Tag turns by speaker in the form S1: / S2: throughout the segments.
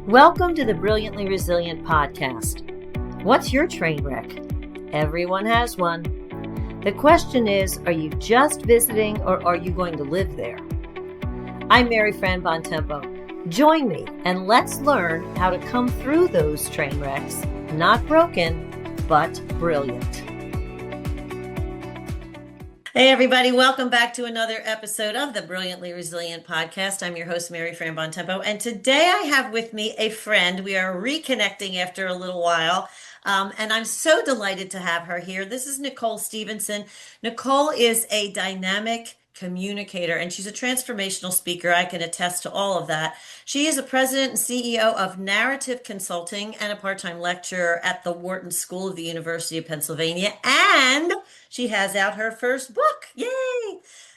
S1: Welcome to the Brilliantly Resilient podcast. What's your train wreck? Everyone has one. The question is, are you just visiting or are you going to live there? I'm Mary Fran Bontempo. Join me and let's learn how to come through those train wrecks, not broken, but brilliant. Hey everybody, welcome back to another episode of the Brilliantly Resilient podcast. I'm your host, Mary Fran Bontempo, and today I have with me a friend. We are reconnecting after a little while, and I'm so delighted to have her here. This is Nicole Stephenson. Nicole is a dynamic communicator, and she's a transformational speaker. I can attest to all of that. She is a president and CEO of Narrative Consulting and a part-time lecturer at the Wharton School of the University of Pennsylvania, and she has out her first book. Yay!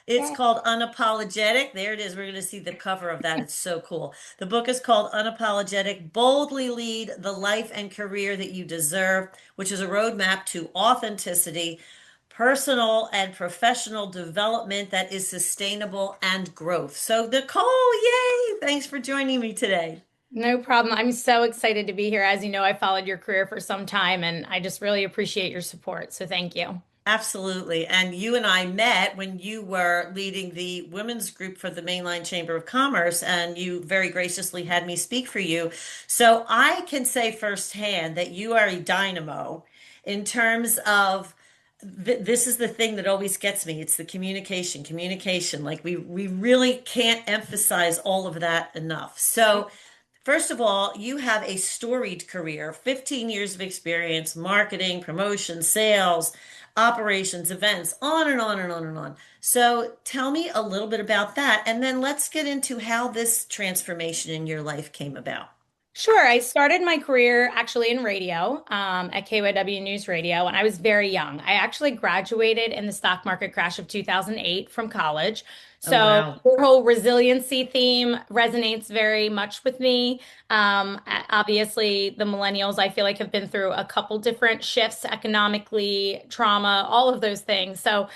S1: It's called Unapologetic. There it is. We're going to see the cover of that. It's so cool. The book is called Unapologetic, Boldly Lead the Life and Career That You Deserve, which is a roadmap to authenticity, personal and professional development that is sustainable and growth. So Nicole, yay! Thanks for joining me today.
S2: No problem. I'm so excited to be here. As you know, I followed your career for some time and I just really appreciate your support. So thank you.
S1: Absolutely. And you and I met when you were leading the women's group for the Mainline Chamber of Commerce, and you very graciously had me speak for you. So I can say firsthand that you are a dynamo in terms of this is the thing that always gets me. It's the communication. Like we really can't emphasize all of that enough. So first of all, you have a storied career, 15 years of experience, marketing, promotion, sales, operations, events, on and on and on and on. So tell me a little bit about that, and then let's get into how this transformation in your life came about.
S2: Sure. I started my career actually in radio at KYW News Radio when I was very young. I actually graduated in the stock market crash of 2008 from college.
S1: Oh,
S2: So
S1: wow.
S2: the whole resiliency theme resonates very much with me. Obviously, the millennials, I feel like, have been through a couple different shifts economically, trauma, all of those things. So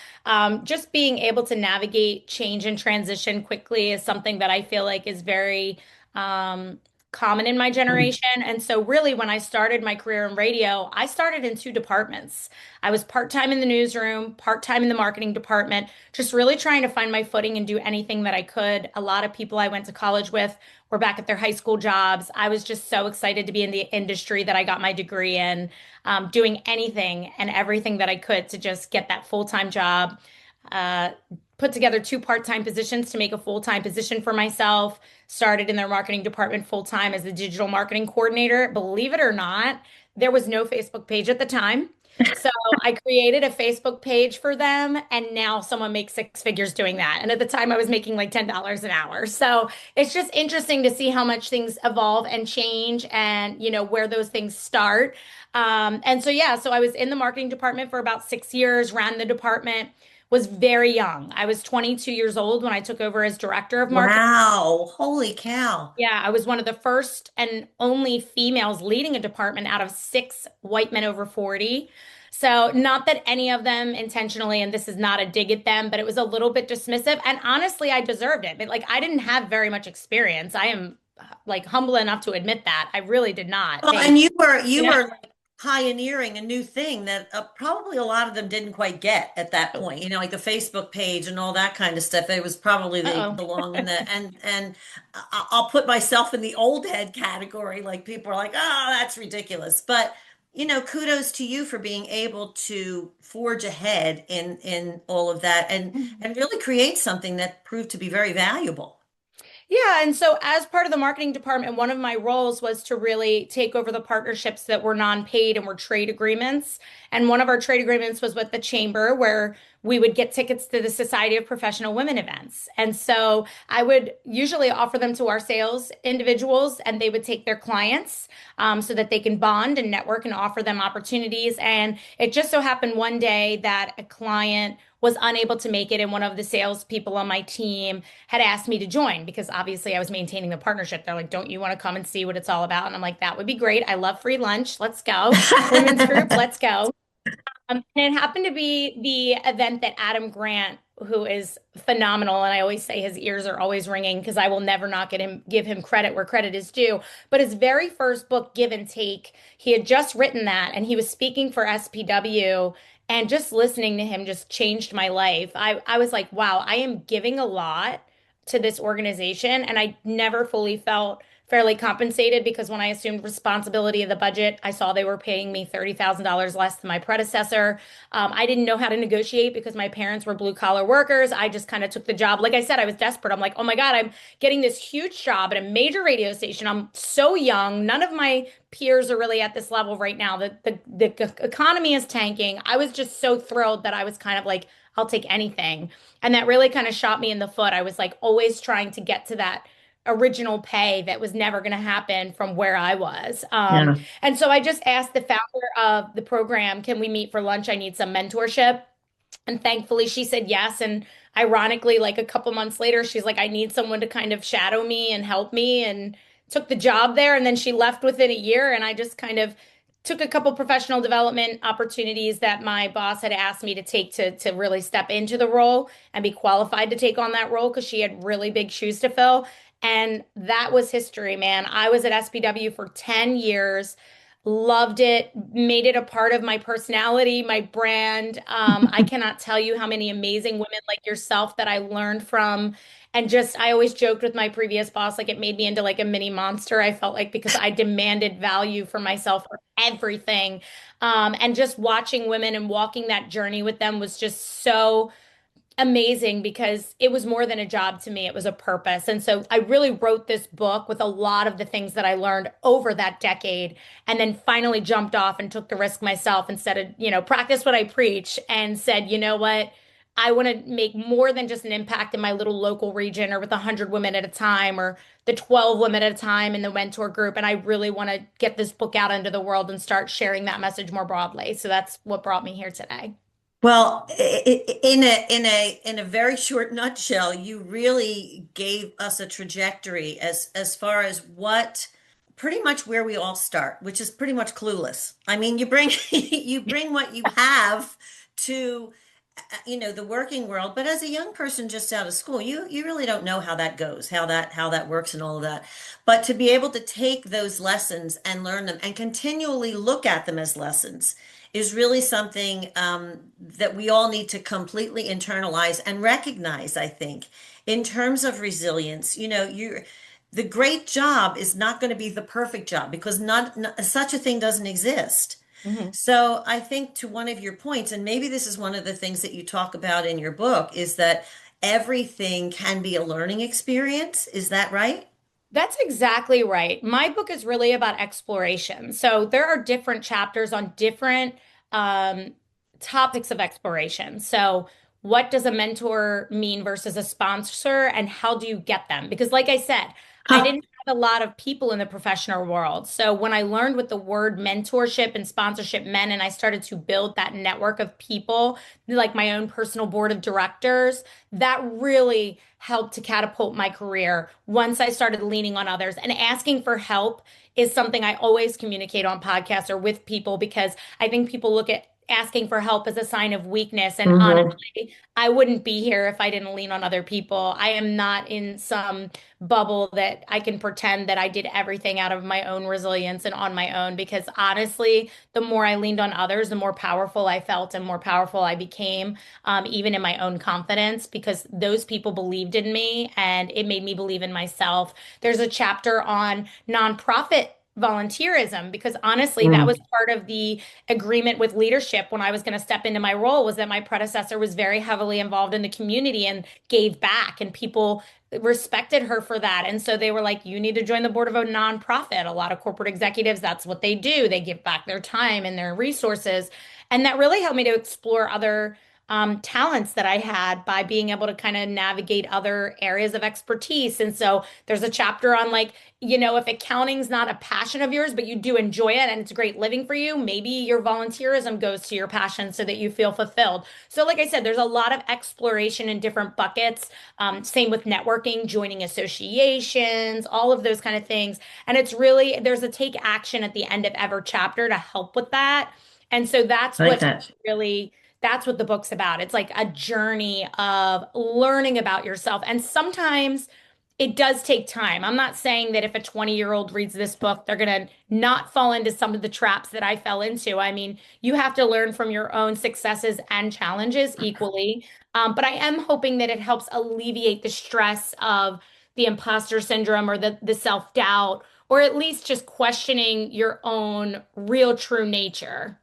S2: just being able to navigate change and transition quickly is something that I feel like is very common in my generation. And so really when I started my career in radio, I started in two departments. I was part-time in the newsroom, part-time in the marketing department, just really trying to find my footing and do anything that I could. A lot of people I went to college with were back at their high school jobs. I was just so excited to be in the industry that I got my degree in, doing anything and everything that I could to just get that full-time job. Put together two part-time positions to make a full-time position for myself. Started in their marketing department full-time as the digital marketing coordinator. Believe it or not, there was no Facebook page at the time. So I created a Facebook page for them, and now someone makes six figures doing that. And at the time, I was making like $10 an hour. So it's just interesting to see how much things evolve and change, and where those things start. And so yeah, so I was in the marketing department for about 6 years, ran the department. Was very young. I was 22 years old when I took over as director of marketing.
S1: Wow. Holy cow.
S2: Yeah, I was one of the first and only females leading a department out of six white men over 40. So, not that any of them intentionally, and this is not a dig at them, but it was a little bit dismissive. And honestly, I deserved it. But like, I didn't have very much experience. I am like humble enough to admit that. I really did not.
S1: Well, and you were like pioneering a new thing that probably a lot of them didn't quite get at that point. Like the Facebook page and all that kind of stuff. It was probably they
S2: Uh-oh.
S1: belong in the and I'll put myself in the old head category. Like people are like, oh, that's ridiculous. But kudos to you for being able to forge ahead in all of that and really create something that proved to be very valuable.
S2: Yeah, and so as part of the marketing department, one of my roles was to really take over the partnerships that were non-paid and were trade agreements. And one of our trade agreements was with the chamber, where we would get tickets to the Society of Professional Women events. And so I would usually offer them to our sales individuals, and they would take their clients so that they can bond and network and offer them opportunities. And it just so happened one day that a client was unable to make it, and one of the salespeople on my team had asked me to join because obviously I was maintaining the partnership. They're like, "Don't you want to come and see what it's all about?" And I'm like, "That would be great. I love free lunch. Let's go. Women's group, let's go." And it happened to be the event that Adam Grant, who is phenomenal. And I always say his ears are always ringing because I will never not give him credit where credit is due. But his very first book, Give and Take, he had just written that and he was speaking for SPW. And just listening to him just changed my life. I was like, wow, I am giving a lot to this organization. And I never fully felt fairly compensated because when I assumed responsibility of the budget, I saw they were paying me $30,000 less than my predecessor. I didn't know how to negotiate because my parents were blue collar workers. I just kind of took the job. Like I said, I was desperate. I'm like, oh my God, I'm getting this huge job at a major radio station. I'm so young. None of my peers are really at this level right now. The economy is tanking. I was just so thrilled that I was kind of like, I'll take anything. And that really kind of shot me in the foot. I was like always trying to get to that original pay that was never going to happen from where I was.
S1: Yeah.
S2: And so I just asked the founder of the program, can we meet for lunch? I need some mentorship. And thankfully, she said yes. And ironically, like a couple months later, she's like, I need someone to kind of shadow me and help me, and took the job there. And then she left within a year. And I just kind of took a couple professional development opportunities that my boss had asked me to take to really step into the role and be qualified to take on that role because she had really big shoes to fill. And that was history, man. I was at SPW for 10 years. Loved it, made it a part of my personality, my brand. I cannot tell you how many amazing women like yourself that I learned from. And just, I always joked with my previous boss, like it made me into like a mini monster. I felt like because I demanded value for myself for everything. And just watching women and walking that journey with them was just so amazing because it was more than a job to me. It was a purpose. And so I really wrote this book with a lot of the things that I learned over that decade and then finally jumped off and took the risk myself instead of, practice what I preach and said, you know what? I want to make more than just an impact in my little local region or with 100 women at a time or the 12 women at a time in the mentor group. And I really want to get this book out into the world and start sharing that message more broadly. So that's what brought me here today.
S1: Well, in a very short nutshell, you really gave us a trajectory as far as what pretty much where we all start, which is pretty much clueless. I mean, you bring you bring what you have to the working world, but as a young person just out of school, you really don't know how that goes, how that works and all of that. But to be able to take those lessons and learn them and continually look at them as lessons is really something that we all need to completely internalize and recognize, I think. In terms of resilience, the great job is not going to be the perfect job because such a thing doesn't exist.
S2: Mhm.
S1: So I think to one of your points, and maybe this is one of the things that you talk about in your book, is that everything can be a learning experience. Is that right?
S2: That's exactly right. My book is really about exploration. So there are different chapters on different um, topics of exploration. So, what does a mentor mean versus a sponsor, and how do you get them? Because, like I said, I
S1: Huh.
S2: didn't have a lot of people in the professional world. So, when I learned what the word mentorship and sponsorship meant, and I started to build that network of people, like my own personal board of directors, that really helped to catapult my career once I started leaning on others. And asking for help is something I always communicate on podcasts or with people because I think people look at asking for help as a sign of weakness. And
S1: Hmm.
S2: honestly, I wouldn't be here if I didn't lean on other people. I am not in some bubble that I can pretend that I did everything out of my own resilience and on my own because honestly, the more I leaned on others, the more powerful I felt and more powerful I became, even in my own confidence, because those people believed in me and it made me believe in myself. There's a chapter on nonprofit volunteerism because honestly, that was part of the agreement with leadership when I was going to step into my role was that my predecessor was very heavily involved in the community and gave back and people respected her for that. And so they were like, you need to join the board of a nonprofit. A lot of corporate executives, that's what they do. They give back their time and their resources. And that really helped me to explore other talents that I had by being able to kind of navigate other areas of expertise. And so there's a chapter on like, if accounting's not a passion of yours, but you do enjoy it and it's great living for you, maybe your volunteerism goes to your passion so that you feel fulfilled. So, like I said, there's a lot of exploration in different buckets. Same with networking, joining associations, all of those kind of things. And it's really, there's a take action at the end of every chapter to help with that. And so that's
S1: I like
S2: what
S1: that.
S2: really that's what the book's about. It's like a journey of learning about yourself. And sometimes it does take time. I'm not saying that if a 20-year-old reads this book, they're going to not fall into some of the traps that I fell into. I mean, you have to learn from your own successes and challenges equally. But I am hoping that it helps alleviate the stress of the imposter syndrome or the self-doubt, or at least just questioning your own real true nature.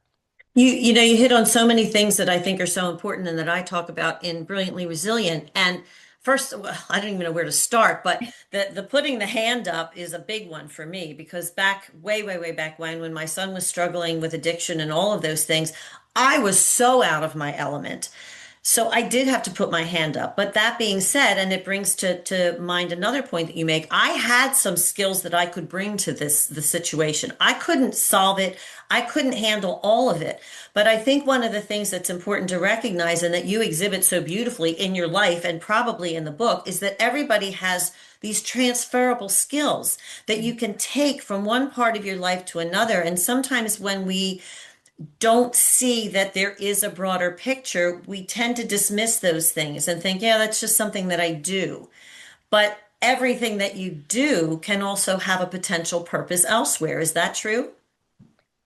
S1: You hit on so many things that I think are so important and that I talk about in Brilliantly Resilient. And first, well, I don't even know where to start, but the putting the hand up is a big one for me because back way back when my son was struggling with addiction and all of those things, I was so out of my element. So I did have to put my hand up. But that being said, and it brings to mind another point that you make, I had some skills that I could bring to the situation. I couldn't solve it. I couldn't handle all of it. But I think one of the things that's important to recognize and that you exhibit so beautifully in your life and probably in the book is that everybody has these transferable skills that you can take from one part of your life to another. And sometimes when we don't see that there is a broader picture, we tend to dismiss those things and think, yeah, that's just something that I do. But everything that you do can also have a potential purpose elsewhere. Is that true?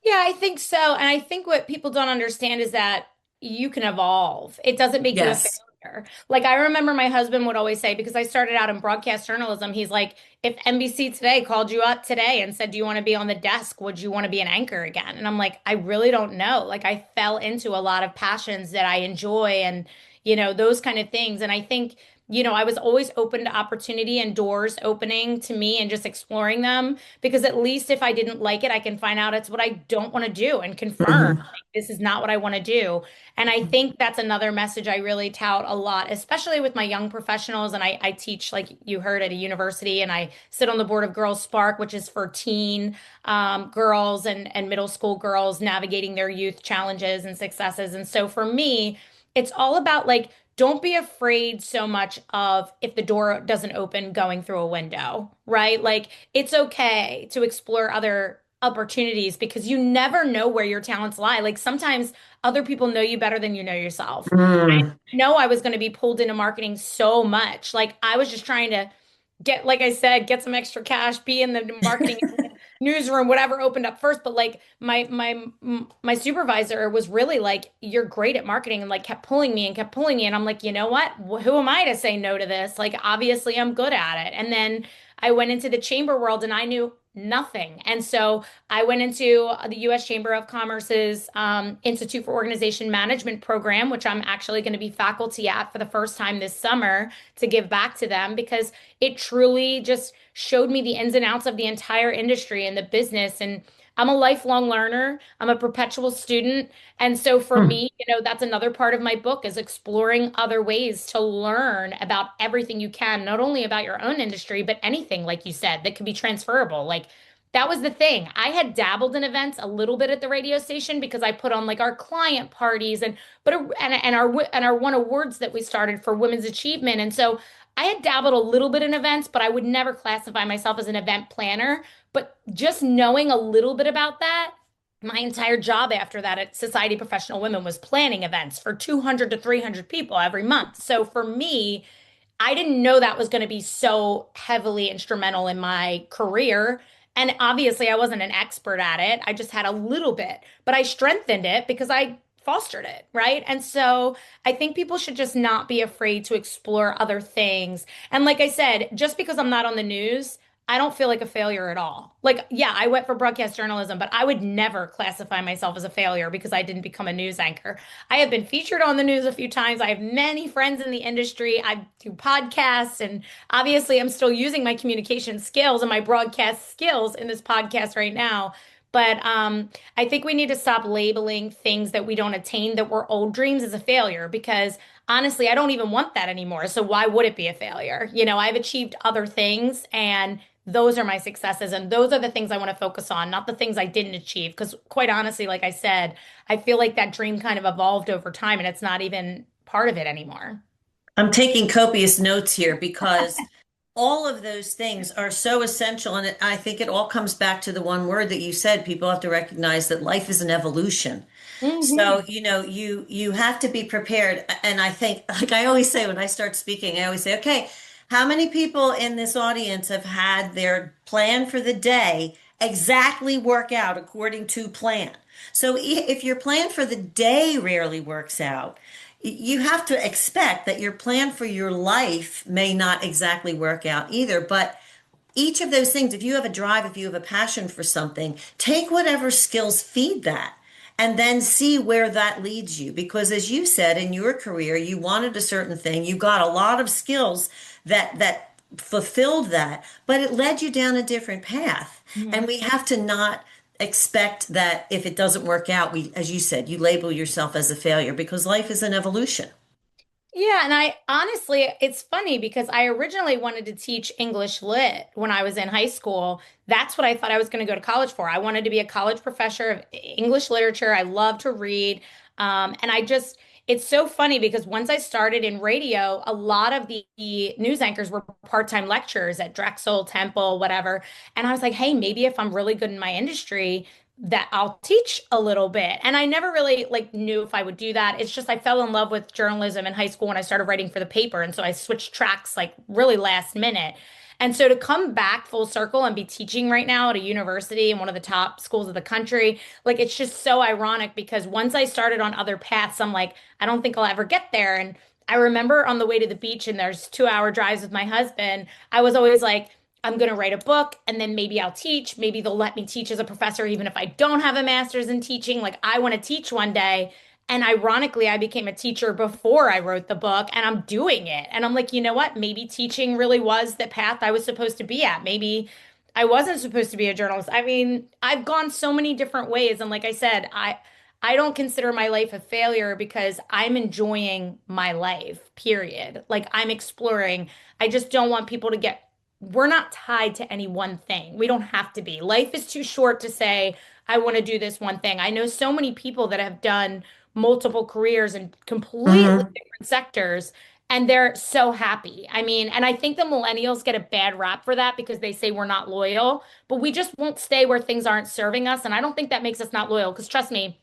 S2: Yeah, I think so. And I think what people don't understand is that you can evolve. It doesn't make you a
S1: Yes.
S2: failure. Like I remember my husband would always say, because I started out in broadcast journalism, he's like, if NBC Today called you up today and said, do you want to be on the desk? Would you want to be an anchor again? And I'm like, I really don't know. Like I fell into a lot of passions that I enjoy and, those kind of things. And I think I was always open to opportunity and doors opening to me and just exploring them because at least if I didn't like it, I can find out it's what I don't want to do and confirm
S1: Mhm.
S2: like, this is not what I want to do. And I think that's another message I really tout a lot, especially with my young professionals. And I teach, like you heard, at a university, and I sit on the board of Girls Spark, which is for teen girls and middle school girls navigating their youth challenges and successes. And so for me, it's all about like, don't be afraid so much of if the door doesn't open going through a window, right? Like it's okay to explore other opportunities because you never know where your talents lie. Like sometimes other people know you better than you know yourself.
S1: Mm.
S2: Know I was going to be pulled into marketing so much. Like I was just trying to get, like I said, get some extra cash, be in the marketing newsroom, whatever opened up first. But like my supervisor was really like, "You're great at marketing," and like kept pulling me and kept pulling me. And I'm like, you know what? Who am I to say no to this? Like obviously I'm good at it. And then I went into the chamber world and I knew nothing. And so I went into the U.S. Chamber of Commerce's Institute for Organization Management program, which I'm actually going to be faculty at for the first time this summer to give back to them because it truly just showed me the ins and outs of the entire industry and the business. And I'm a lifelong learner. I'm a perpetual student. And so for
S1: Mm.
S2: me, that's another part of my book is exploring other ways to learn about everything you can, not only about your own industry, but anything, like you said, that could be transferable. Like that was the thing. I had dabbled in events a little bit at the radio station because I put on like our client parties and our one awards that we started for women's achievement. And so I had dabbled a little bit in events, but I would never classify myself as an event planner. But just knowing a little bit about that, my entire job after that at Society of Professional Women was planning events for 200 to 300 people every month. So for me, I didn't know that was going to be so heavily instrumental in my career. And obviously, I wasn't an expert at it. I just had a little bit, but I strengthened it because I fostered it, right? And so I think people should just not be afraid to explore other things. And like I said, just because I'm not on the news, I don't feel like a failure at all. Like, yeah, I went for broadcast journalism, but I would never classify myself as a failure because I didn't become a news anchor. I have been featured on the news a few times. I have many friends in the industry. I do podcasts, and obviously, I'm still using my communication skills and my broadcast skills in this podcast right now. But I think we need to stop labeling things that we don't attain that were old dreams as a failure because honestly, I don't even want that anymore. So why would it be a failure? I've achieved other things and those are my successes and those are the things I want to focus on, not the things I didn't achieve. Because quite honestly, like I said, I feel like that dream kind of evolved over time and it's not even part of it anymore.
S1: I'm taking copious notes here because all of those things are so essential. And I think it all comes back to the one word that you said. People have to recognize that life is an evolution.
S2: Hmm.
S1: So, you have to be prepared. And I think, like I always say when I start speaking, I always say, okay, how many people in this audience have had their plan for the day exactly work out according to plan? So if your plan for the day rarely works out, you have to expect that your plan for your life may not exactly work out either. But each of those things, if you have a drive, if you have a passion for something, take whatever skills feed that and then see where that leads you. Because as you said in your career, you wanted a certain thing, you got a lot of skills that fulfilled that, but it led you down a different path. And we have to not expect that if it doesn't work out, as you said, you label yourself as a failure because life is an evolution.
S2: Yeah, and I honestly, it's funny because I originally wanted to teach English lit when I was in high school. That's what I thought I was going to go to college for. I wanted to be a college professor of English literature. I love to read. And it's so funny because once I started in radio, a lot of the news anchors were part-time lecturers at Drexel, Temple, whatever. And I was like, hey, maybe if I'm really good in my industry, that I'll teach a little bit. And I never really like knew if I would do that. It's just I fell in love with journalism in high school when I started writing for the paper. And so I switched tracks like really last minute. And so to come back full circle and be teaching right now at a university in one of the top schools of the country, like it's just so ironic because once I started on other paths, I'm like, I don't think I'll ever get there. And I remember on the way to the beach and there's 2 hour drives with my husband, I was always like, I'm going to write a book and then maybe I'll teach. Maybe they'll let me teach as a professor, even if I don't have a master's in teaching. Like, I want to teach one day. And ironically, I became a teacher before I wrote the book and I'm doing it. And I'm like, you know what? Maybe teaching really was the path I was supposed to be at. Maybe I wasn't supposed to be a journalist. I mean, I've gone so many different ways. And like I said, I don't consider my life a failure because I'm enjoying my life, period. Like I'm exploring. I just don't want people to get we're not tied to any one thing. We don't have to be. Life is too short to say, I want to do this one thing. I know so many people that have done multiple careers in completely
S1: Mhm.
S2: different sectors, and they're so happy. I mean, and I think the millennials get a bad rap for that because they say we're not loyal, but we just won't stay where things aren't serving us. And I don't think that makes us not loyal because trust me,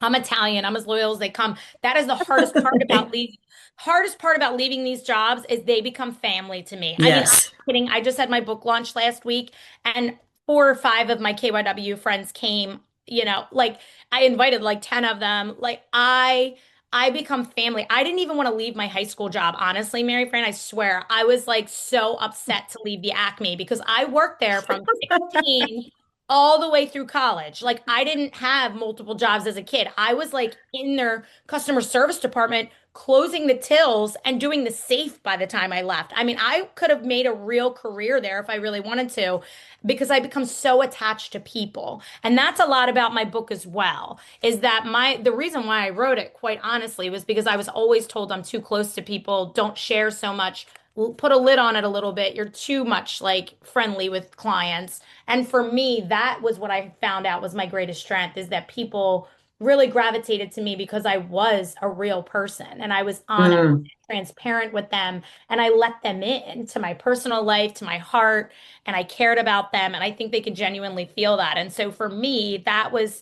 S2: I'm Italian. I'm as loyal as they come. That is the hardest part about leaving. Hardest part about leaving these jobs is they become family to me. I mean, I'm
S1: Yes.
S2: not kidding. I just had my book launch last week, and 4 or 5 of my KYW friends came. Like I invited like 10 of them. Like I become family. I didn't even want to leave my high school job, honestly, Mary Fran. I swear, I was like so upset to leave the Acme because I worked there from 16 all the way through college. Like I didn't have multiple jobs as a kid. I was like in their customer service department closing the tills and doing the safe by the time I left. I mean, I could have made a real career there if I really wanted to because I become so attached to people. And that's a lot about my book as well. Is that the reason why I wrote it quite honestly was because I was always told I'm too close to people, don't share so much, put a lid on it a little bit. You're too much like friendly with clients. And for me, that was what I found out was my greatest strength is that people really gravitated to me because I was a real person and I was honest,
S1: Mm.
S2: transparent with them, and I let them in to my personal life, to my heart, and I cared about them. And I think they could genuinely feel that. And so for me, that was,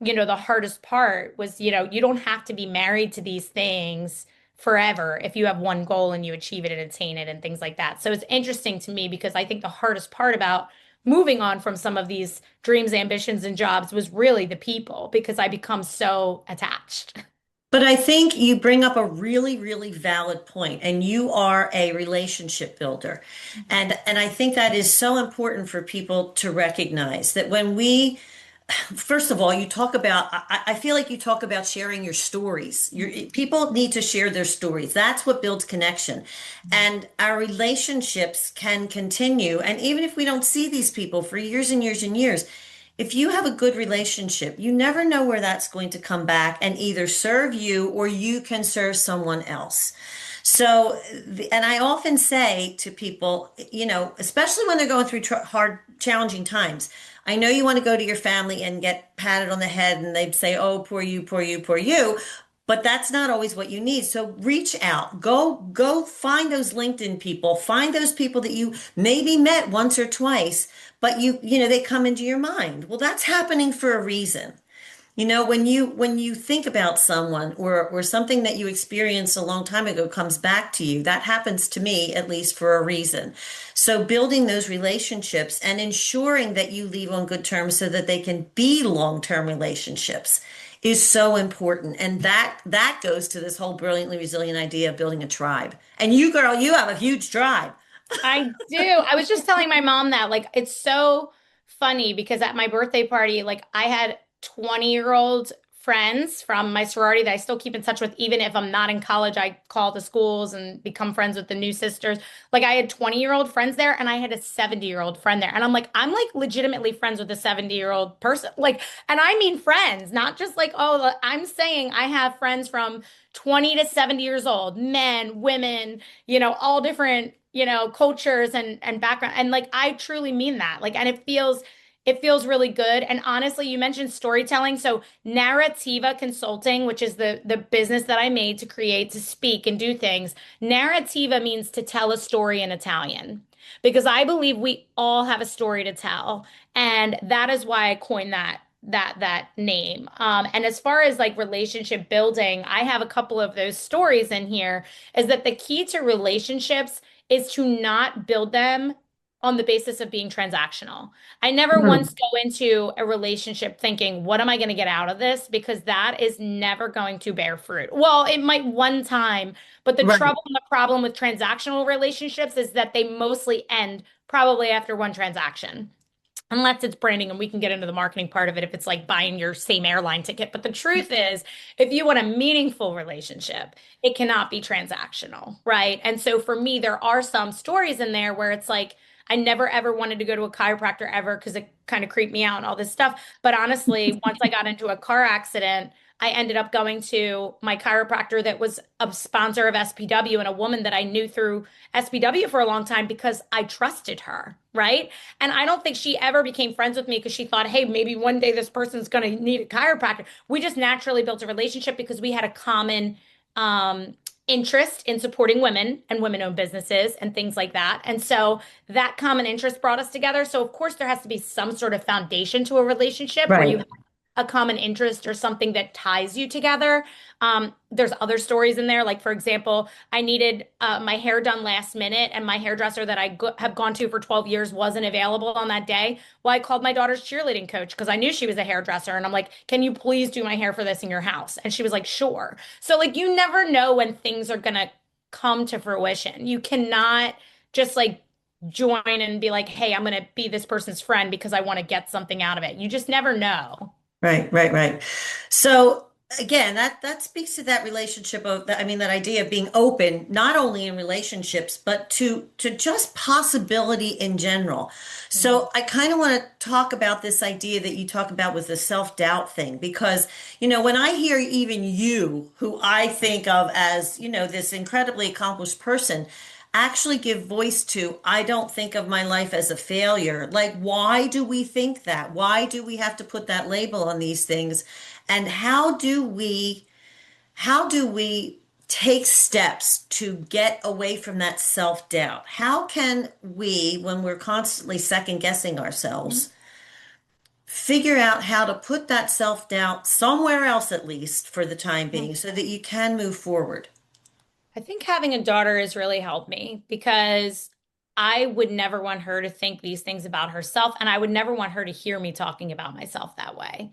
S2: the hardest part was, you don't have to be married to these things forever if you have one goal and you achieve it and attain it and things like that. So it's interesting to me because I think the hardest part about moving on from some of these dreams, ambitions, and jobs was really the people because I become so attached.
S1: But I think you bring up a really, really valid point, and you are a relationship builder. And I think that is so important for people to recognize that when we first of all, you talk about, I feel like you talk about sharing your stories. People need to share their stories. That's what builds connection. And our relationships can continue. And even if we don't see these people for years and years and years, if you have a good relationship, you never know where that's going to come back and either serve you or you can serve someone else. So, and I often say to people, especially when they're going through hard, challenging times, I know you want to go to your family and get patted on the head and they'd say, oh, poor you, poor you, poor you. but that's not always what you need. So reach out, go find those LinkedIn people, find those people that you maybe met once or twice, but they come into your mind. Well, that's happening for a reason. When you think about someone or something that you experienced a long time ago comes back to you, that happens to me at least for a reason. So building those relationships and ensuring that you leave on good terms so that they can be long-term relationships is so important. And that goes to this whole brilliantly resilient idea of building a tribe. And you, girl, you have a huge tribe.
S2: I do. I was just telling my mom that, like, it's so funny because at my birthday party, like, I had 20-year-old friends from my sorority that I still keep in touch with. Even if I'm not in college, I call the schools and become friends with the new sisters. Like, I had 20-year-old friends there, and I had a 70-year-old friend there. And I'm like legitimately friends with a 70-year-old person. Like, and I mean friends, not just like, oh, I'm saying I have friends from 20 to 70 years old, men, women, all different, cultures and background. And like I truly mean that. Like, and it feels really good. And honestly, you mentioned storytelling. So Narrativa Consulting, which is the business that I made to create, to speak and do things. Narrativa means to tell a story in Italian. Because I believe we all have a story to tell. And that is why I coined that name. And as far as like relationship building, I have a couple of those stories in here, is that the key to relationships is to not build them on the basis of being transactional. I never once
S1: Mhm.
S2: go into a relationship thinking, what am I going to get out of this? Because that is never going to bear fruit. Well, it might one time, but the
S1: Right,
S2: trouble and the problem with transactional relationships is that they mostly end probably after one transaction. Unless it's branding, and we can get into the marketing part of it if it's like buying your same airline ticket. But the truth is, if you want a meaningful relationship, it cannot be transactional, right? And so for me, there are some stories in there where it's like, I never ever wanted to go to a chiropractor ever because it kind of creeped me out and all this stuff. But honestly, once I got into a car accident, I ended up going to my chiropractor that was a sponsor of SPW, and a woman that I knew through SPW for a long time because I trusted her, right? And I don't think she ever became friends with me because she thought, hey, maybe one day this person's going to need a chiropractor. We just naturally built a relationship because we had a common interest in supporting women and women-owned businesses and things like that. And so that common interest brought us together. So of course there has to be some sort of foundation to a relationship where you
S1: right.
S2: have a common interest or something that ties you together. There's other stories in there. Like, for example, I needed my hair done last minute, and my hairdresser that I have gone to for 12 years wasn't available on that day. Well, I called my daughter's cheerleading coach because I knew she was a hairdresser. And I'm like, can you please do my hair for this in your house? And she was like, sure. So, like, you never know when things are going to come to fruition. You cannot just like join and be like, hey, I'm going to be this person's friend because I want to get something out of it. You just never know.
S1: Right, right, right. So again, that speaks to that relationship of that, I mean, that idea of being open, not only in relationships, but to just possibility in general.
S2: Mhm.
S1: So I kind of want to talk about this idea that you talk about with the self-doubt thing, because, when I hear even you, who I think of as, this incredibly accomplished person, actually give voice to, I don't think of my life as a failure. Like, why do we think that? Why do we have to put that label on these things? And how do we take steps to get away from that self-doubt? How can we, when we're constantly second guessing ourselves, figure out how to put that self-doubt somewhere else, at least for the time being, so that you can move forward?
S2: I think having a daughter has really helped me because I would never want her to think these things about herself, and I would never want her to hear me talking about myself that way.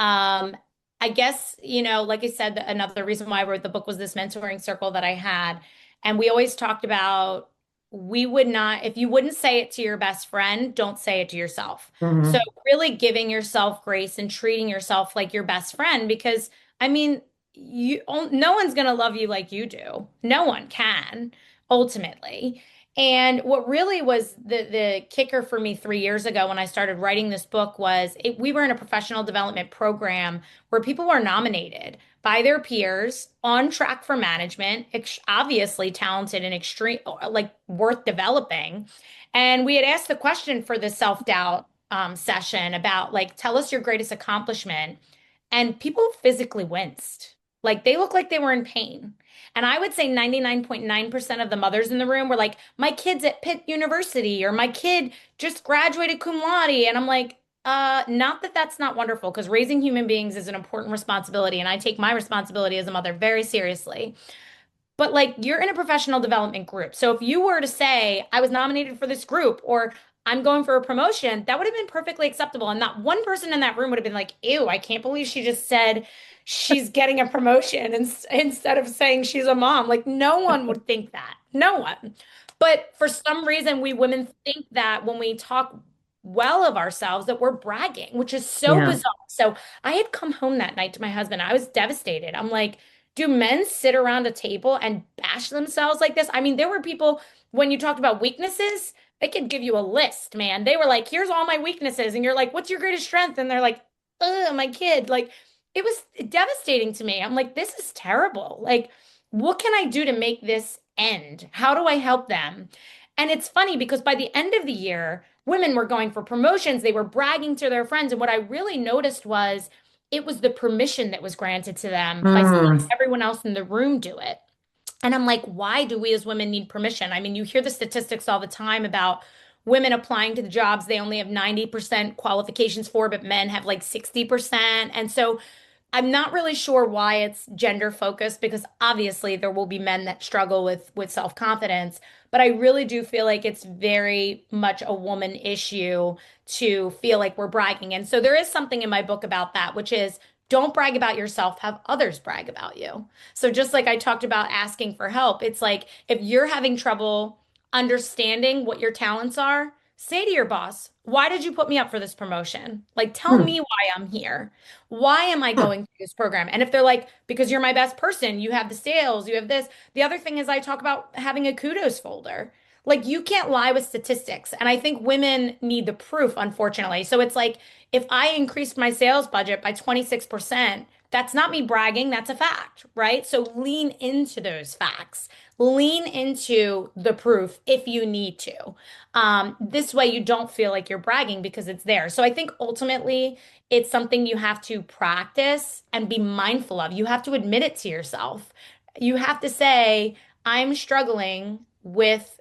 S2: Um, I guess, like I said, another reason why I wrote the book was this mentoring circle that I had. And we always talked about we would not, if you wouldn't say it to your best friend, don't say it to yourself. So
S1: Hmm.
S2: really giving yourself grace and treating yourself like your best friend, because I mean, no one's going to love you like you do. No one can ultimately. And what really was the kicker for me 3 years ago when I started writing this book was we were in a professional development program where people were nominated by their peers on track for management, obviously talented and extreme, like worth developing. And we had asked the question for the self-doubt session about like, tell us your greatest accomplishment. And people physically winced. Like they look like they were in pain. And I would say 99.9% of the mothers in the room were like, my kid's at Pitt University or my kid just graduated cum laude. And I'm like, not that that's not wonderful, because raising human beings is an important responsibility. And I take my responsibility as a mother very seriously. But like you're in a professional development group. So if you were to say, I was nominated for this group or I'm going for a promotion, that would have been perfectly acceptable. And not one person in that room would have been like, ew, I can't believe she just said she's getting a promotion instead of saying she's a mom. Like no one would think that. No one. But for some reason, we women think that when we talk well of ourselves, that we're bragging, which is so
S1: Yeah.
S2: bizarre. So I had come home that night to my husband. I was devastated. I'm like, do men sit around a table and bash themselves like this? I mean, there were people when you talked about weaknesses, they could give you a list, man. They were like, here's all my weaknesses. And you're like, what's your greatest strength? And they're like, my kid. Like, it was devastating to me. I'm like, this is terrible. Like, what can I do to make this end? How do I help them? And it's funny because by the end of the year, women were going for promotions. They were bragging to their friends. And what I really noticed was it was the permission that was granted to them by seeing
S1: Mm.
S2: everyone else in the room do it. And I'm like, why do we as women need permission? I mean, you hear the statistics all the time about women applying to the jobs they only have 90% qualifications for, but men have like 60%. And so I'm not really sure why it's gender focused because obviously there will be men that struggle with self-confidence, but I really do feel like it's very much a woman issue to feel like we're bragging. And so there is something in my book about that, which is don't brag about yourself, have others brag about you. So just like I talked about asking for help, it's like if you're having trouble understanding what your talents are, say to your boss, why did you put me up for this promotion? Like, tell
S1: Mm.
S2: me why I'm here. Why am I going through this program? And if they're like, because you're my best person, you have the sales, you have this. The other thing is, I talk about having a kudos folder. Like, you can't lie with statistics. And I think women need the proof, unfortunately. So it's like, if I increased my sales budget by 26%, that's not me bragging, that's a fact, right? So lean into those facts. Lean into the proof if you need to. This way you don't feel like you're bragging because it's there. So I think ultimately it's something you have to practice and be mindful of. You have to admit it to yourself. You have to say, I'm struggling with,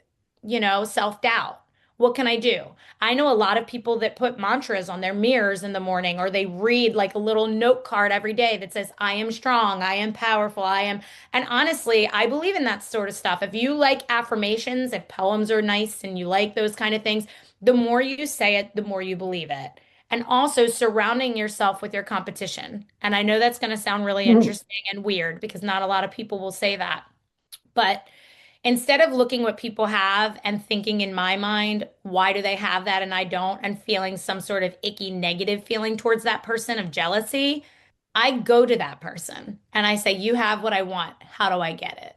S2: self-doubt. What can I do? I know a lot of people that put mantras on their mirrors in the morning, or they read like a little note card every day that says, I am strong, I am powerful, I am. And honestly, I believe in that sort of stuff. If you like affirmations, if poems are nice and you like those kind of things, the more you say it, the more you believe it. And also surrounding yourself with your competition. And I know that's going to sound really
S1: Mm.
S2: interesting and weird because not a lot of people will say that. But instead of looking what people have and thinking in my mind, why do they have that and I don't, and feeling some sort of icky negative feeling towards that person of jealousy, I go to that person and I say, you have what I want. How do I get it?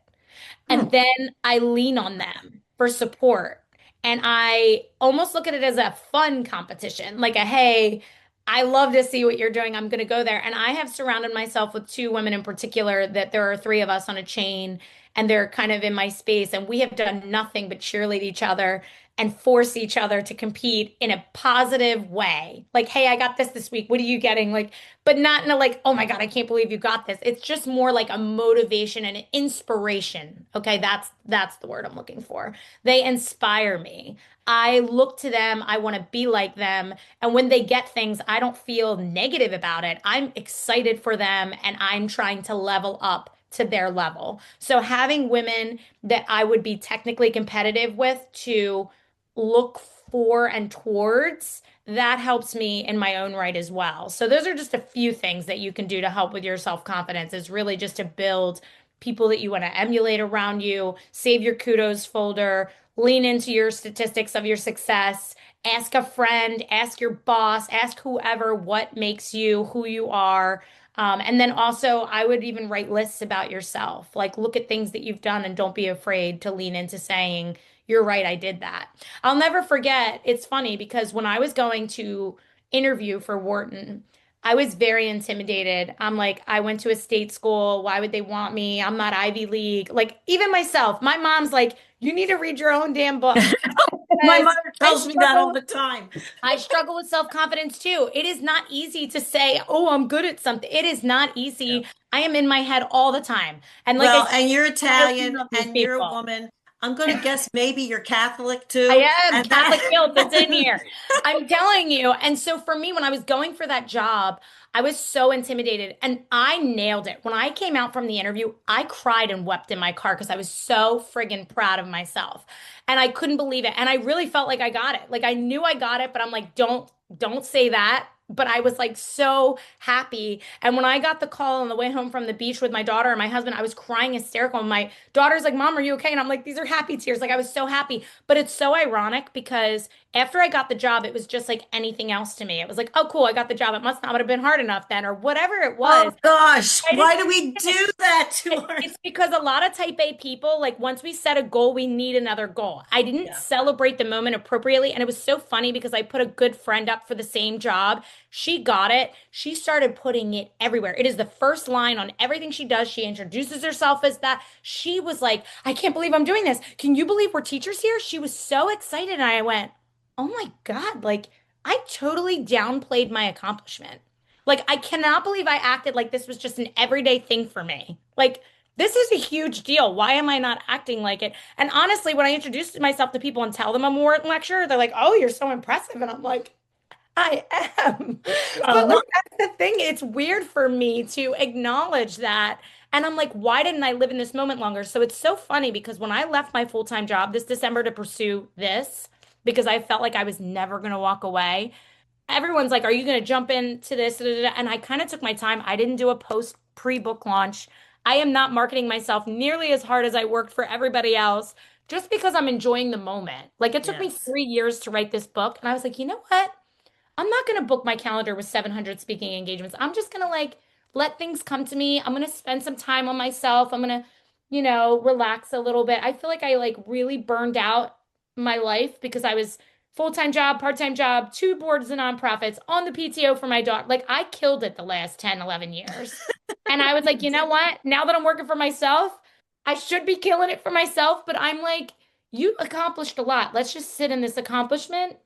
S2: And
S1: Mm.
S2: then I lean on them for support. And I almost look at it as a fun competition, like a, hey, I love to see what you're doing. I'm going to go there. And I have surrounded myself with two women in particular that there are three of us on a chain and they're kind of in my space. And we have done nothing but cheerlead each other and force each other to compete in a positive way. Like, hey, I got this week. What are you getting? Like, but not in a like, oh my God, I can't believe you got this. It's just more like a motivation and an inspiration. Okay, that's the word I'm looking for. They inspire me. I look to them, I want to be like them. And when they get things, I don't feel negative about it. I'm excited for them and I'm trying to level up to their level. So having women that I would be technically competitive with to look for and towards that helps me in my own right as well. So those are just a few things that you can do to help with your self-confidence is really just to build people that you want to emulate around you, save your kudos folder, lean into your statistics of your success, ask a friend, ask your boss, ask whoever what makes you who you are. And then also, I would even write lists about yourself. Like, look at things that you've done and don't be afraid to lean into saying, you're right, I did that. I'll never forget. It's funny because when I was going to interview for Wharton, I was very intimidated. I'm like, I went to a state school. Why would they want me? I'm not Ivy League. Like, even myself, my mom's like, you need to read your own damn book.
S1: My
S2: because
S1: mother
S2: I
S1: tells me that all
S2: struggle
S1: the time.
S2: I struggle with self-confidence too. It is not easy to say, "Oh, I'm good at something." It is not
S1: Yeah.
S2: easy. I am in my head all the time. And like I
S1: Well,
S2: said,
S1: and you're
S2: I
S1: Italian
S2: love these
S1: and you're a
S2: people.
S1: woman. I'm going to guess maybe you're Catholic
S2: I
S1: too.
S2: am
S1: And
S2: Catholic
S1: that
S2: guilt. It's in here. I'm telling you. And so for me, when I was going for that job, I was so intimidated and I nailed it. When I came out from the interview, I cried and wept in my car because I was so friggin' proud of myself. And I couldn't believe it. And I really felt like I got it. Like I knew I got it, but I'm like, don't say that. But I was like so happy. And when I got the call on the way home from the beach with my daughter and my husband, I was crying hysterical. And my daughter's like, Mom, are you okay? And I'm like, these are happy tears. Like I was so happy. But it's so ironic because after I got the job, it was just like anything else to me. It was like, oh, cool, I got the job. It must not have been hard enough then, or whatever it
S1: oh
S2: was.
S1: gosh,
S2: I
S1: why
S2: didn't
S1: do we
S2: get it.
S1: do that to our
S2: It's because a lot of type A people, like once we set a goal, we need another goal. I didn't
S1: Yeah.
S2: celebrate the moment appropriately. And it was so funny because I put a good friend up for the same job. She got it. She started putting it everywhere. It is the first line on everything she does. She introduces herself as that. She was like, I can't believe I'm doing this. Can you believe we're teachers here? She was so excited. And I went, oh my God, like I totally downplayed my accomplishment. Like, I cannot believe I acted like this was just an everyday thing for me. Like, this is a huge deal. Why am I not acting like it? And honestly, when I introduce myself to people and tell them I'm a warrant lecturer, they're like, oh, you're so impressive. And I'm like, I am. But like,
S1: Uh-huh.
S2: that's the thing. It's weird for me to acknowledge that. And I'm like, why didn't I live in this moment longer? So it's so funny because when I left my full-time job this December to pursue this, because I felt like I was never going to walk away, everyone's like, are you going to jump into this? Da, da, da. And I kind of took my time. I didn't do a post pre-book launch. I am not marketing myself nearly as hard as I worked for everybody else just because I'm enjoying the moment. Like it took me
S1: Yes.
S2: 3 years to write this book. And I was like, you know what? I'm not going to book my calendar with 700 speaking engagements. I'm just going to like let things come to me. I'm going to spend some time on myself. I'm going to, relax a little bit. I feel like I like really burned out my life because I was full-time job, part-time job, two boards of nonprofits, on the PTO for my daughter. Like I killed it the last 10, 11 years. And I was like,
S1: You
S2: you know
S1: did.
S2: what? Now that I'm working for myself, I should be killing it for myself, but I'm like, you accomplished a lot. Let's just sit in this accomplishment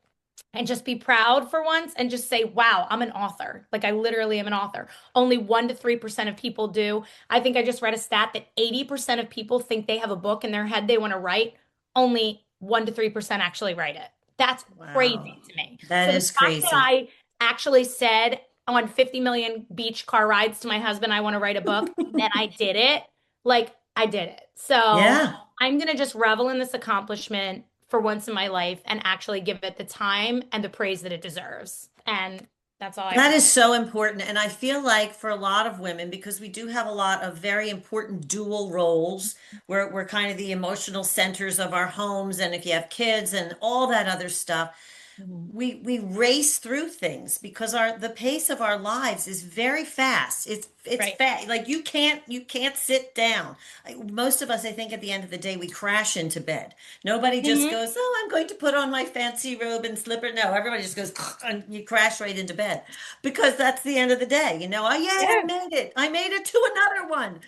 S2: and just be proud for once and just say, wow, I'm an author. Like I literally am an author. Only 1 to 3% of people do. I think I just read a stat that 80% of people think they have a book in their head they want to write. Only 1 to 3% actually write it. That's
S1: Wow.
S2: crazy to me.
S1: That
S2: So the
S1: is
S2: fact that
S1: crazy.
S2: I actually said on 50 million beach car rides to my husband, I want to write a book, and then I did it, like I did it. So
S1: Yeah.
S2: I'm going to just revel in this accomplishment for once in my life and actually give it the time and the praise that it deserves. And that's all I have
S1: That
S2: to say.
S1: is so important. And I feel like for a lot of women, because we do have a lot of very important dual roles, we're kind of the emotional centers of our homes. And if you have kids and all that other stuff,
S2: Mhm.
S1: we race through things because the pace of our lives is very fast. It's
S2: Right.
S1: fast. Like you can't sit down. Like, most of us, I think, at the end of the day, we crash into bed. Nobody just
S2: Hmm.
S1: goes, "Oh, I'm going to put on my fancy robe and slipper." No, everybody just goes and you crash right into bed because that's the end of the day. Oh, yay, I
S2: Yeah.
S1: made it. I made it to another one.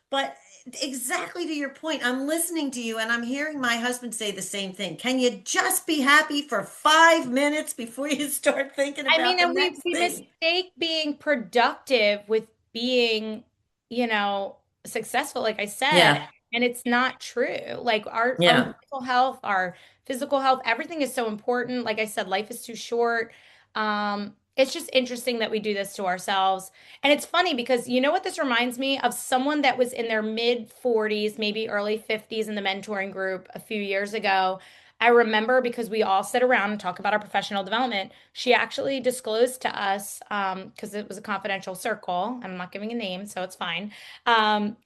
S1: But exactly to your point, I'm listening to you and I'm hearing my husband say the same thing. Can you just be happy for 5 minutes before you start thinking
S2: I mean,
S1: about the
S2: and we
S1: next
S2: we
S1: thing?
S2: mistake being productive with being, you know, successful, like I said,
S1: Yeah,
S2: and it's not true. Like our
S1: yeah.
S2: mental health, our physical health, everything is so important. Like I said, life is too short. It's just interesting that we do this to ourselves. And it's funny because you know what this reminds me of someone that was in their mid 40s, maybe early 50s in the mentoring group a few years ago. I remember because we all sit around and talk about our professional development. She actually disclosed to us, because it was a confidential circle, and I'm not giving a name, so it's fine.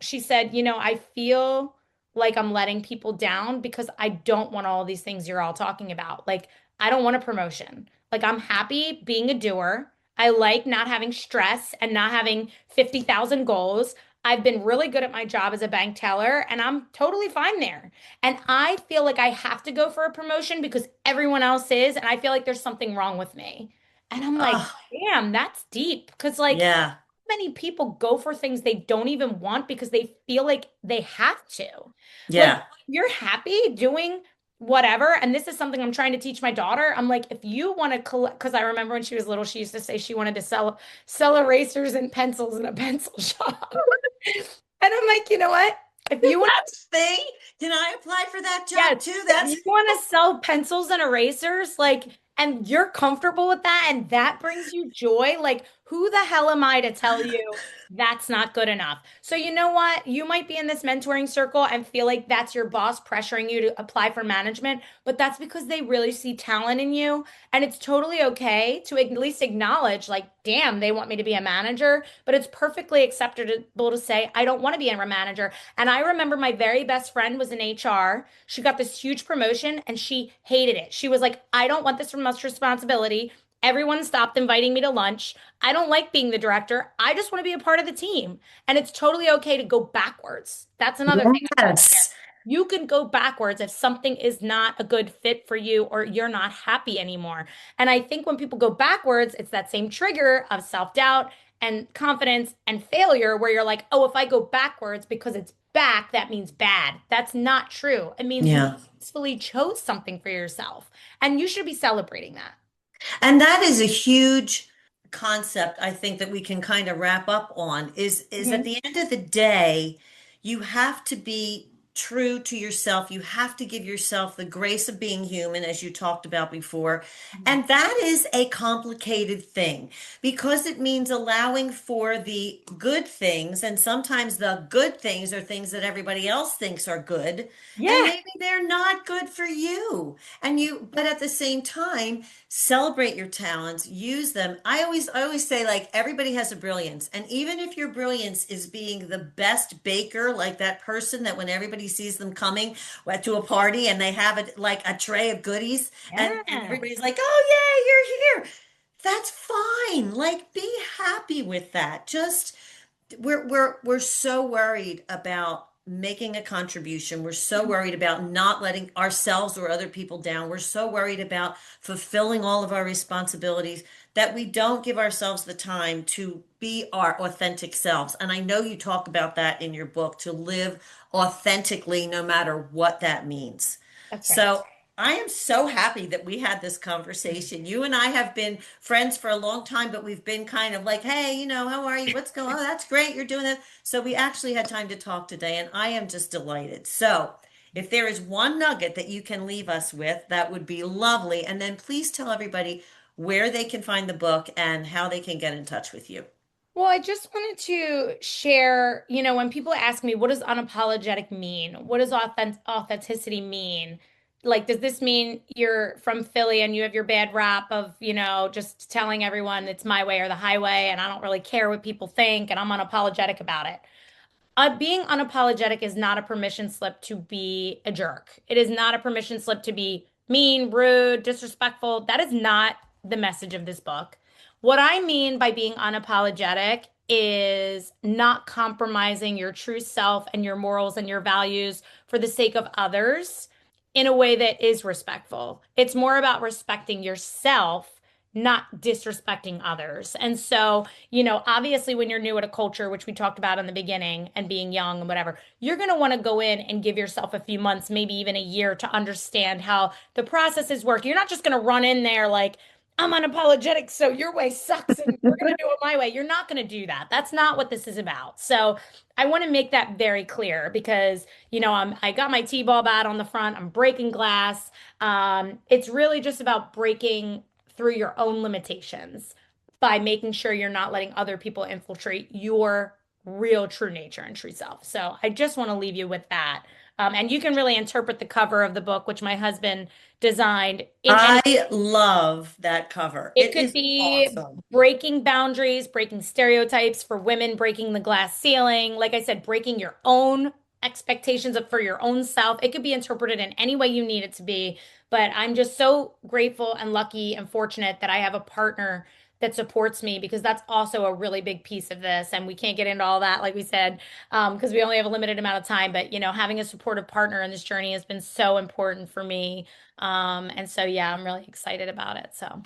S2: She said, I feel like I'm letting people down because I don't want all these things you're all talking about. Like, I don't want a promotion. Like, I'm happy being a doer. I like not having stress and not having 50,000 goals. I've been really good at my job as a bank teller, and I'm totally fine there. And I feel like I have to go for a promotion because everyone else is, and I feel like there's something wrong with me. And I'm like,
S1: Oh,
S2: damn, that's deep. Because, like,
S1: yeah,
S2: many people go for things they don't even want because they feel like they have to. Like,
S1: yeah,
S2: you're happy doing whatever. And this is something I'm trying to teach my daughter. I'm like, if you want to collect, because I remember when she was little, she used to say she wanted to sell erasers and pencils in a pencil shop. And I'm like, you know what? If you want
S1: That's thing. Can I apply for that
S2: Yes,
S1: job too?
S2: if
S1: That's
S2: you want to sell pencils and erasers, like, and you're comfortable with that and that brings you joy, like, who the hell am I to tell you that's not good enough? So, you know what? You might be in this mentoring circle and feel like that's your boss pressuring you to apply for management, but that's because they really see talent in you. And it's totally okay to at least acknowledge, like, damn, they want me to be a manager, but it's perfectly acceptable to say, I don't want to be a manager. And I remember my very best friend was in HR. She got this huge promotion and she hated it. She was like, I don't want this much responsibility. Everyone stopped inviting me to lunch. I don't like being the director. I just want to be a part of the team. And it's totally okay to go backwards. That's another thing I want to share.
S1: yes.
S2: You can go backwards if something is not a good fit for you or you're not happy anymore. And I think when people go backwards, it's that same trigger of self-doubt and confidence and failure where you're like, oh, if I go backwards because it's back, that means bad. That's not true. It means you
S1: Yeah.
S2: peacefully chose something for yourself, and you should be celebrating that.
S1: And that is a huge concept I think that we can kind of wrap up on is at
S2: Mhm.
S1: the end of the day, you have to be true to yourself. You have to give yourself the grace of being human, as you talked about before. And that is a complicated thing because it means allowing for the good things. And sometimes the good things are things that everybody else thinks are good. And
S2: Yeah.
S1: maybe they're not good for you. But at the same time, celebrate your talents, use them. I always say like everybody has a brilliance. And even if your brilliance is being the best baker, like that person that when everybody sees them coming to a party and they have it like a tray of goodies and
S2: Yeah.
S1: everybody's like, "Oh, yay, you're here." That's fine. Like be happy with that. Just we're so worried about making a contribution. We're so worried about not letting ourselves or other people down. We're so worried about fulfilling all of our responsibilities that we don't give ourselves the time to be our authentic selves. And I know you talk about that in your book, to live authentically no matter what that means.
S2: That's right.
S1: So I am so happy that we had this conversation. You and I have been friends for a long time, but we've been kind of like, hey, how are you? What's going on? Oh, that's great. You're doing that. So we actually had time to talk today, and I am just delighted. So if there is one nugget that you can leave us with, that would be lovely. And then please tell everybody where they can find the book and how they can get in touch with you.
S2: Well, I just wanted to share, when people ask me, what does unapologetic mean? What does authenticity mean? Like, does this mean you're from Philly and you have your bad rap of, just telling everyone it's my way or the highway and I don't really care what people think and I'm unapologetic about it? Being unapologetic is not a permission slip to be a jerk. It is not a permission slip to be mean, rude, disrespectful. That is not the message of this book. What I mean by being unapologetic is not compromising your true self and your morals and your values for the sake of others in a way that is respectful. It's more about respecting yourself, not disrespecting others. And so, obviously, when you're new at a culture, which we talked about in the beginning, and being young and whatever, you're going to want to go in and give yourself a few months, maybe even a year to understand how the processes work. You're not just going to run in there like, I'm unapologetic, so your way sucks and we're going to do it my way. You're not going to do that. That's not what this is about. So I want to make that very clear because, I got my T-ball bat on the front. I'm breaking glass. It's really just about breaking through your own limitations by making sure you're not letting other people infiltrate your real true nature and true self. So I just want to leave you with that. And you can really interpret the cover of the book, which my husband designed, in any.
S1: I love that cover.
S2: It
S1: It
S2: could
S1: is
S2: be
S1: awesome.
S2: breaking boundaries, breaking stereotypes for women, breaking the glass ceiling. Like I said, breaking your own expectations for your own self. It could be interpreted in any way you need it to be. But I'm just so grateful and lucky and fortunate that I have a partner that supports me because that's also a really big piece of this. And we can't get into all that, like we said, because we only have a limited amount of time. But, having a supportive partner in this journey has been so important for me. And so, yeah, I'm really excited about it. So.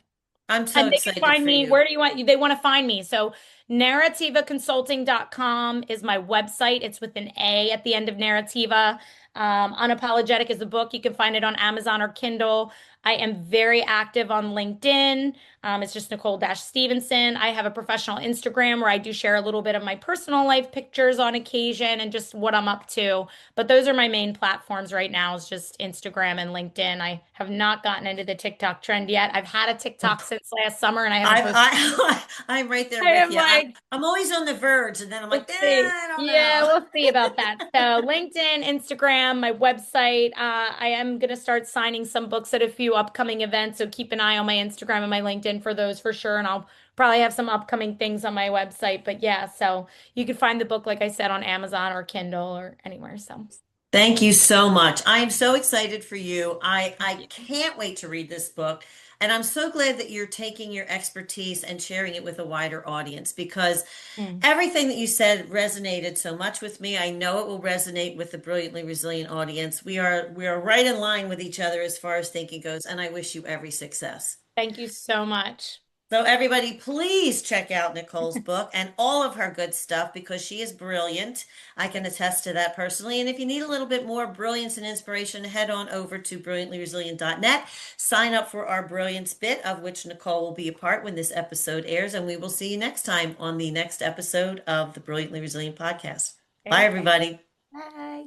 S1: I'm so
S2: And they can
S1: excited
S2: find
S1: for
S2: me.
S1: you.
S2: Where do you want you? They want to find me. So narrativaconsulting.com is my website. It's with an A at the end of Narrativa. Unapologetic is a book. You can find it on Amazon or Kindle. I am very active on LinkedIn. It's just Nicole-Stephenson. I have a professional Instagram where I do share a little bit of my personal life pictures on occasion and just what I'm up to. But those are my main platforms right now, is just Instagram and LinkedIn. I have not gotten into the TikTok trend yet. I've had a TikTok since last summer and I haven't posted.
S1: I'm right there
S2: I
S1: with
S2: am
S1: you.
S2: like,
S1: I'm always on the verge, and then I'm like,
S2: let's see.
S1: I don't
S2: Yeah,
S1: know.
S2: we'll see about that. So LinkedIn, Instagram, my website. I am going to start signing some books at a few upcoming events. So keep an eye on my Instagram and my LinkedIn for those for sure. And I'll probably have some upcoming things on my website. But yeah, so you can find the book, like I said, on Amazon or Kindle or anywhere. So
S1: Thank you so much. I am so excited for you.
S2: thank
S1: I
S2: you.
S1: can't wait to read this book. And I'm so glad that you're taking your expertise and sharing it with a wider audience, because
S2: Mm.
S1: everything that you said resonated so much with me. I know it will resonate with the Brilliantly Resilient audience. We are right in line with each other as far as thinking goes, and I wish you every success.
S2: Thank you so much.
S1: So everybody, please check out Nicole's book and all of her good stuff, because she is brilliant. I can attest to that personally. And if you need a little bit more brilliance and inspiration, head on over to brilliantlyresilient.net. Sign up for our Brilliance Bit, of which Nicole will be a part when this episode airs. And we will see you next time on the next episode of the Brilliantly Resilient podcast. Bye,
S2: Okay.
S1: everybody.
S2: Bye.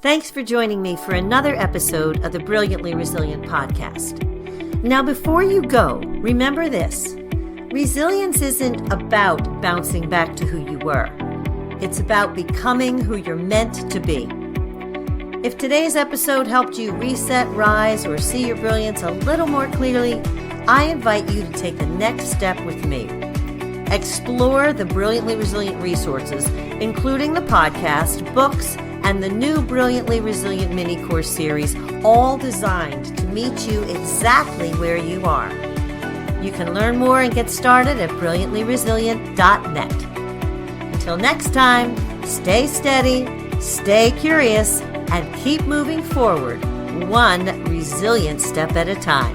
S1: Thanks for joining me for another episode of the Brilliantly Resilient podcast. Now, before you go, remember this: resilience isn't about bouncing back to who you were. It's about becoming who you're meant to be. If today's episode helped you reset, rise, or see your brilliance a little more clearly, I invite you to take the next step with me. Explore the Brilliantly Resilient resources, including the podcast, books, and the new Brilliantly Resilient mini course series, all designed to meet you exactly where you are. You can learn more and get started at brilliantlyresilient.net. Until next time, stay steady, stay curious, and keep moving forward, one resilient step at a time.